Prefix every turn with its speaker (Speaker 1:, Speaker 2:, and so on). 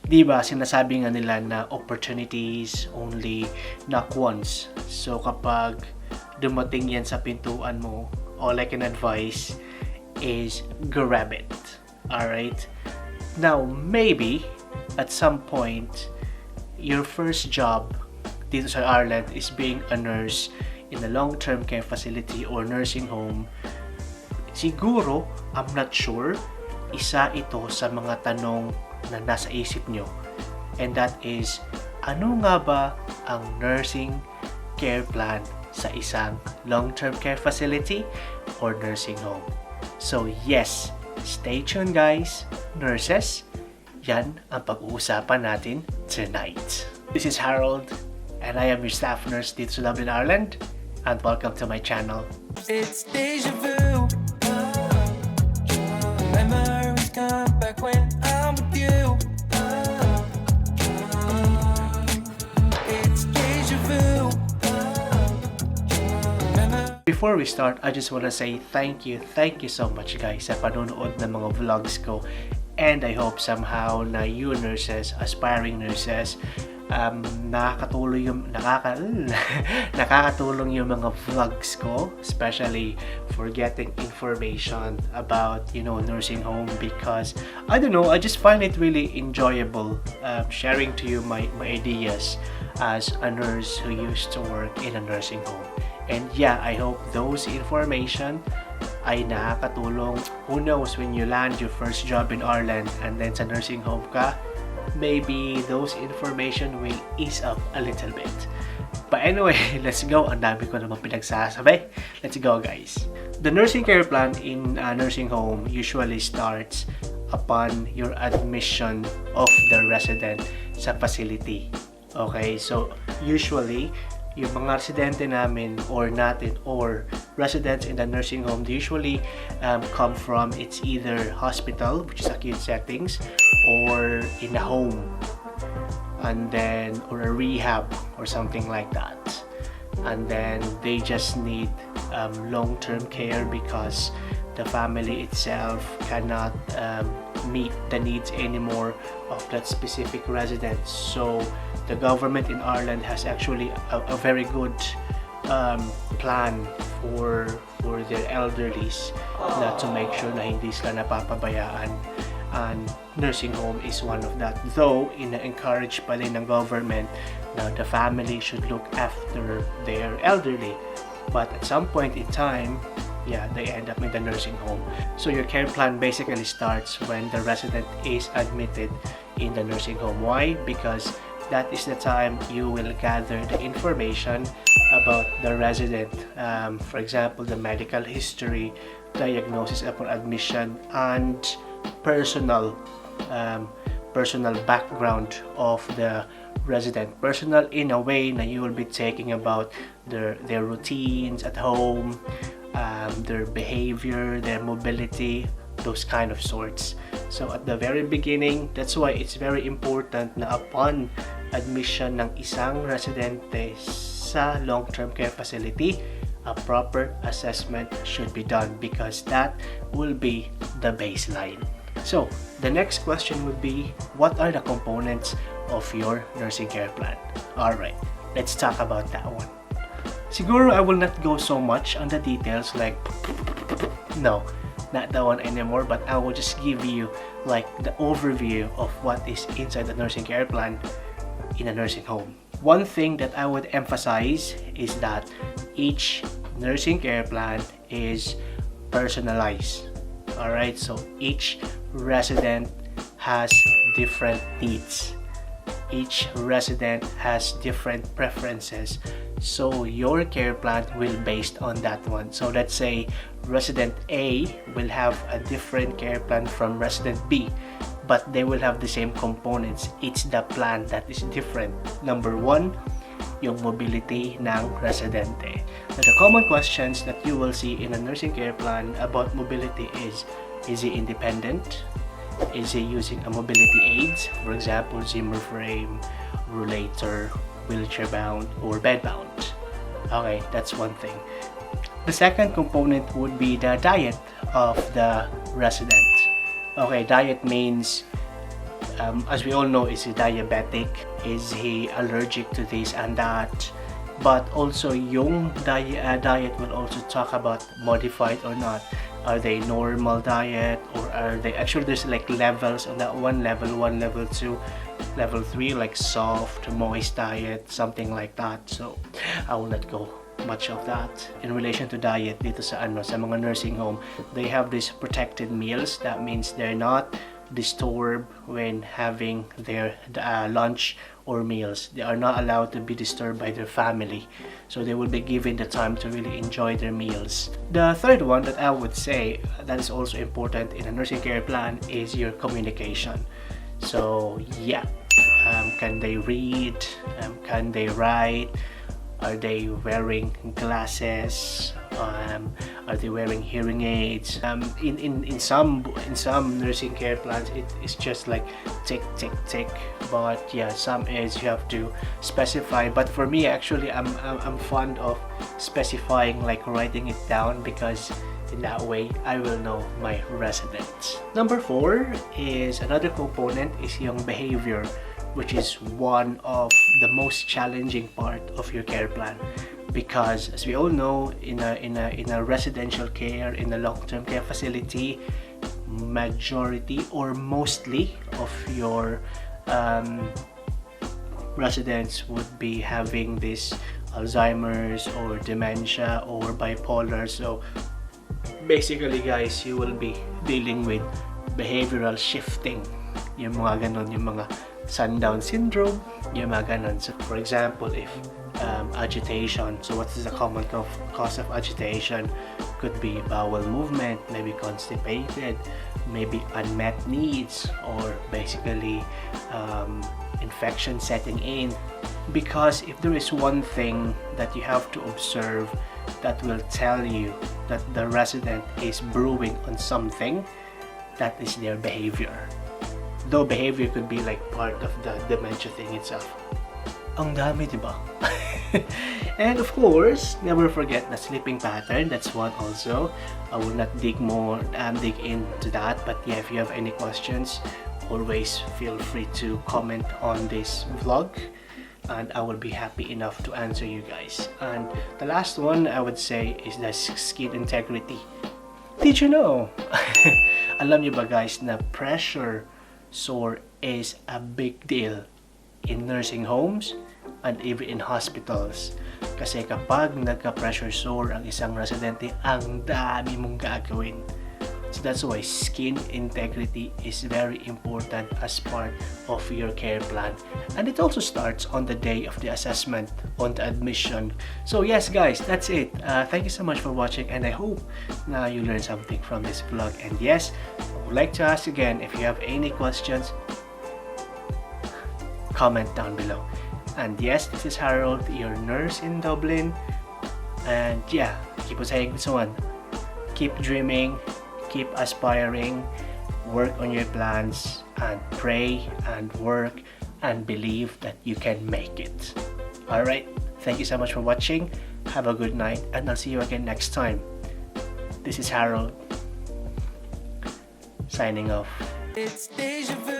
Speaker 1: Di ba, sinasabi nga nila na opportunities only knock once. So kapag dumating yan sa pintuan mo, all I can advise is grab it. Alright? Now, maybe at some point, your first job dito sa Ireland is being a nurse in a long-term care facility or nursing home. Siguro, I'm not sure, isa ito sa mga tanong na nasa isip nyo. And that is, ano nga ba ang nursing care plan sa isang long-term care facility or nursing home? So yes, stay tuned guys, nurses. Yan ang pag-uusapan natin tonight. This is Harold and I am your staff nurse dito sa Dublin, Ireland, and welcome to my channel.
Speaker 2: It's deja vu. Memories come back when I'm with you. It's deja vu.
Speaker 1: Before we start, I just want to say thank you so much guys sa panonood ng mga vlogs ko. And I hope somehow na you nurses, aspiring nurses, nakakatulong yung mga vlogs ko, especially for getting information about, nursing home, because I don't know, I just find it really enjoyable sharing to you my ideas as a nurse who used to work in a nursing home. And yeah, I hope those information ay nakakatulong. Who knows, when you land your first job in Ireland and then sa nursing home ka, maybe those information will ease up a little bit. But anyway, let's go. Ang dami ko naman pinagsasabi. Let's go guys. The nursing care plan in a nursing home usually starts upon your admission of the resident sa facility. Okay, so usually yung mga residente namin or residents in the nursing home, they usually come from, it's either hospital, which is acute settings, or in a home, and then or a rehab or something like that, and then they just need long-term care because the family itself cannot meet the needs anymore of that specific resident. So the government in Ireland has actually a very good plan for their elderlies, na to make sure na hindi sila napapabayaan, and nursing home is one of that. Though ina-encourage pa rin ng government na the family should look after their elderly, but at some point in time, they end up in the nursing home. So your care plan basically starts when the resident is admitted in the nursing home. Why? Because that is the time you will gather the information about the resident. For example, the medical history, diagnosis upon admission, and personal background of the resident. Personal in a way na you will be taking about their routines at home, their behavior, their mobility, those kind of sorts. So at the very beginning, that's why it's very important na upon admission ng isang residente sa long-term care facility, a proper assessment should be done because that will be the baseline. So the next question would be, what are the components of your nursing care plan? Alright, let's talk about that one. Siguro I will not go so much on the details, like no, not that one anymore, but I will just give you like the overview of what is inside the nursing care plan in a nursing home. One thing that I would emphasize is that each nursing care plan is personalized. Alright, so each resident has different needs. Each resident has different preferences. So your care plan will based on that one. So let's say resident A will have a different care plan from resident B, but they will have the same components. It's the plan that is different. Number one, yung mobility ng residente. Now, the common questions that you will see in a nursing care plan about mobility is he independent? Is he using a mobility aids? For example, Zimmer frame, rollator, wheelchair bound, or bed bound. Okay, that's one thing. The second component would be the diet of the resident. Okay, diet means as we all know, is he diabetic? Is he allergic to this and that? But also yung diet will also talk about modified or not. Are they normal diet, or are they actually, there's like levels on that one: level 1, level 2, level 3, like soft, moist diet, something like that. So I will not go much of that. In relation to diet dito sa mga nursing home, they have these protected meals. That means they're not disturbed when having their lunch or meals. They are not allowed to be disturbed by their family, so they will be given the time to really enjoy their meals. The third one that I would say that is also important in a nursing care plan is your communication. So yeah, can they read? Can they write? Are they wearing glasses? Are they wearing hearing aids? In some nursing care plans, it is just like tick tick tick. But yeah, some is you have to specify. But for me, actually, I'm fond of specifying, like writing it down, because in that way I will know my residents. Number 4 is another component is yung behavior, which is one of the most challenging part of your care plan, because as we all know, in a residential care, in a long-term care facility, majority or mostly of your residents would be having this Alzheimer's or dementia or bipolar. So basically guys, you will be dealing with behavioral shifting, yung mga ganon, yung mga sundown syndrome, yung mga ganon. So for example, if agitation, so what is the common cause of agitation? Could be bowel movement, maybe constipated, maybe unmet needs, or basically infection setting in. Because if there is one thing that you have to observe that will tell you that the resident is brewing on something, that is their behavior. Though behavior could be like part of the dementia thing itself. Ang dami, diba? And of course, never forget the sleeping pattern. That's one also. I will not dig into that. But yeah, if you have any questions, always feel free to comment on this vlog, and I will be happy enough to answer you guys. And the last one I would say is the skin integrity. Did you know? Alam niyo ba guys na pressure sore is a big deal in nursing homes and even in hospitals. Kasi kapag nagka-pressure sore ang isang residente, ang dami mong gagawin. So that's why skin integrity is very important as part of your care plan. And it also starts on the day of the assessment, on the admission. So yes guys, that's it. Thank you so much for watching, and I hope now you learned something from this vlog. And yes, I would like to ask again, if you have any questions, comment down below. And yes, this is Harold, your nurse in Dublin. And yeah, keep on saying this one. Keep dreaming, keep aspiring, work on your plans, and pray and work and believe that you can make it. Alright, thank you so much for watching. Have a good night, and I'll see you again next time. This is Harold, signing off.
Speaker 2: It's deja vu.